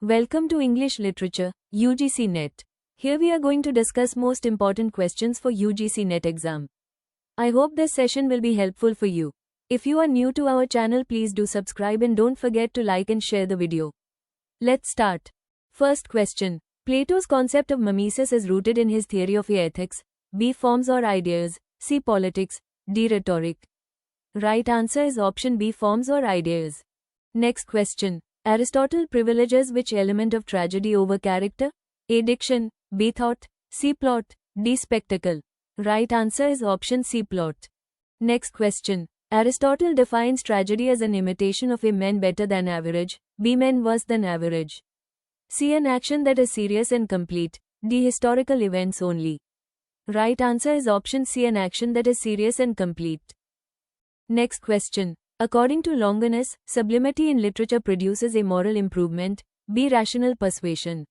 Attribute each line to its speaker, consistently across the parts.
Speaker 1: Welcome to English Literature, UGC NET. Here we are going to discuss most important questions for UGC NET exam. I hope this session will be helpful for you. If you are new to our channel, please do subscribe and don't forget to like and share the video. Let's start. First question. Plato's concept of mimesis is rooted in his theory of ethics. B. Forms or ideas. C. Politics. D. Rhetoric. Right answer is option B. Forms or ideas. Next question. Aristotle privileges which element of tragedy over character? A. Diction. B. Thought. C. Plot. D. Spectacle. Right answer is option C. Plot. Next question. Aristotle defines tragedy as an imitation of A. Men better than average. B. Men worse than average. C. An action that is serious and complete. D. Historical events only. Right answer is option C. An action that is serious and complete. Next question. According to Longinus, sublimity in literature produces a moral improvement. B. Rational persuasion.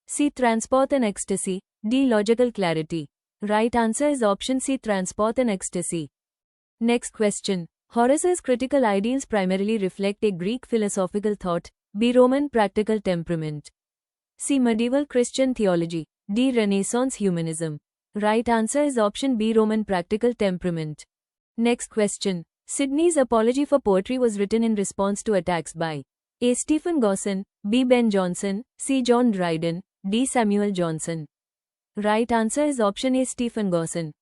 Speaker 1: C. Transport and ecstasy. D. Logical clarity. Right answer is option C. Transport and ecstasy. Next question. Horace's critical ideals primarily reflect A. Greek philosophical thought. B. Roman practical temperament. C. Medieval Christian theology. D. Renaissance humanism. Right answer is option B. Roman practical temperament. Next question. Sidney's Apology for Poetry was written in response to attacks by A. Stephen Gosson, B. Ben Jonson, C. John Dryden, D. Samuel Johnson. Right answer is option A. Stephen Gosson.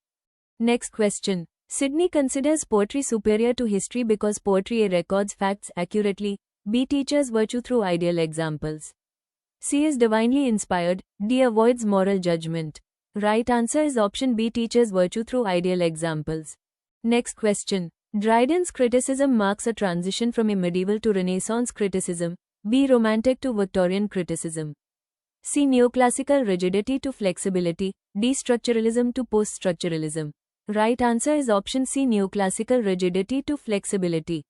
Speaker 1: Next question. Sidney considers poetry superior to history because poetry A. records facts accurately, B. teaches virtue through ideal examples. C. is divinely inspired, D. avoids moral judgment. Right answer is option B. teaches virtue through ideal examples. Next question. Dryden's criticism marks a transition from a medieval to Renaissance criticism, B. Romantic to Victorian criticism. C. Neoclassical rigidity to flexibility, D. Structuralism to post-structuralism. Right answer is option C. Neoclassical rigidity to flexibility.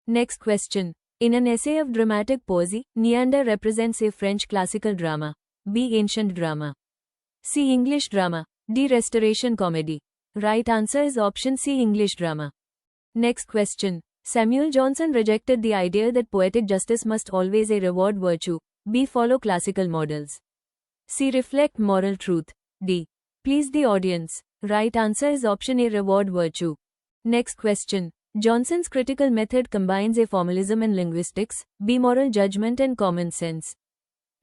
Speaker 1: Next question. In an essay of dramatic poesy, Neander represents A. French classical drama, B. Ancient drama. C. English drama, D. Restoration comedy. Right answer is option C. English drama. Next question. Samuel Johnson rejected the idea that poetic justice must always A. reward virtue, B. follow classical models. C. reflect moral truth. D. please the audience. Right answer is option A. reward virtue. Next question. Johnson's critical method combines A. formalism and linguistics, B. moral judgment and common sense.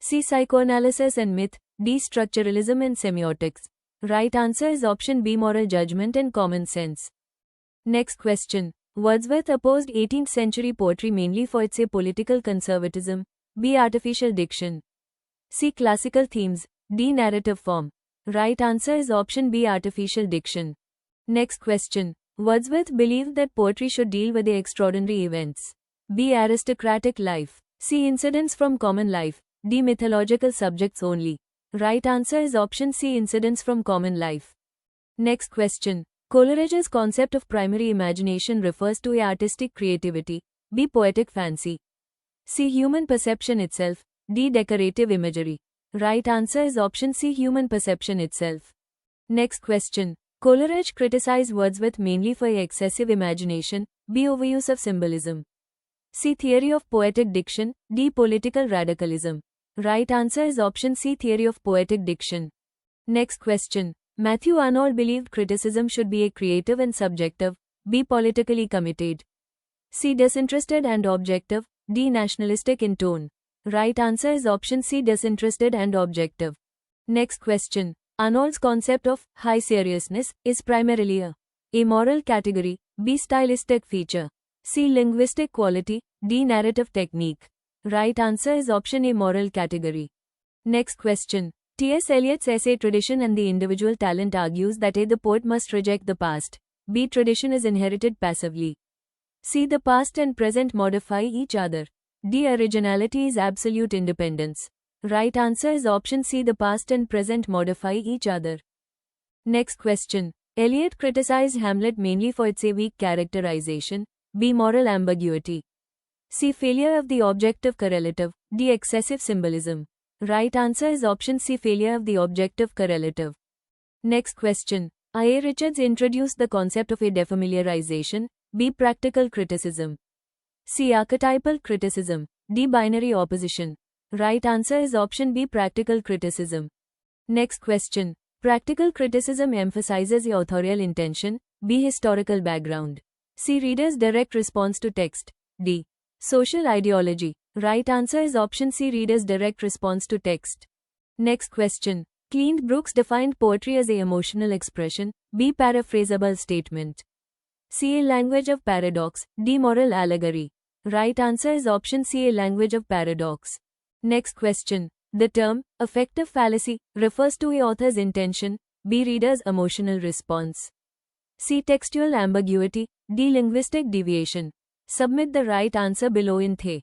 Speaker 1: C. psychoanalysis and myth, D. structuralism and semiotics. Right answer is option B. moral judgment and common sense. Next question. Wordsworth opposed 18th century poetry mainly for its A. political conservatism, B. artificial diction. C. classical themes, D. narrative form. Right answer is option B. artificial diction. Next question. Wordsworth believed that poetry should deal with the extraordinary events. B. aristocratic life. C. incidents from common life, D. mythological subjects only. Right answer is option C. incidents from common life. Next question. Coleridge's concept of primary imagination refers to A. artistic creativity, B. poetic fancy. C. human perception itself, D. decorative imagery. Right answer is option C. human perception itself. Next question. Coleridge criticized Wordsworth mainly for A. excessive imagination, B. overuse of symbolism. C. theory of poetic diction, D. political radicalism. Right answer is option C. theory of poetic diction. Next question. Matthew Arnold believed criticism should be A. creative and subjective, B. politically committed. C. disinterested and objective, D. nationalistic in tone. Right answer is option C. disinterested and objective. Next question. Arnold's concept of high seriousness is primarily A. moral category, B. stylistic feature. C. linguistic quality, D. narrative technique. Right answer is option A. moral category. Next question. T.S. Eliot's essay Tradition and the Individual Talent argues that A. the poet must reject the past, B. tradition is inherited passively. C. the past and present modify each other. D. originality is absolute independence. Right answer is option C. the past and present modify each other. Next question. Eliot criticized Hamlet mainly for its A. weak characterization, B. moral ambiguity. C. failure of the objective correlative, D. excessive symbolism. Right answer is option C. failure of the objective correlative. Next question. A. Richards introduced the concept of A. defamiliarization, B. practical criticism. C. archetypal criticism, D. binary opposition. Right answer is option B, practical criticism. Next question. Practical criticism emphasizes the authorial intention. B, historical background. C, reader's direct response to text. D, social ideology. Right answer is option C, reader's direct response to text. Next question. Cleaned Brooks defined poetry as a emotional expression. B, paraphrasable statement. C, a language of paradox. D, moral allegory. Right answer is option C, a language of paradox. Next question. The term, affective fallacy, refers to a author's intention. B, reader's emotional response. C, textual ambiguity. D, linguistic deviation. Submit the right answer below in The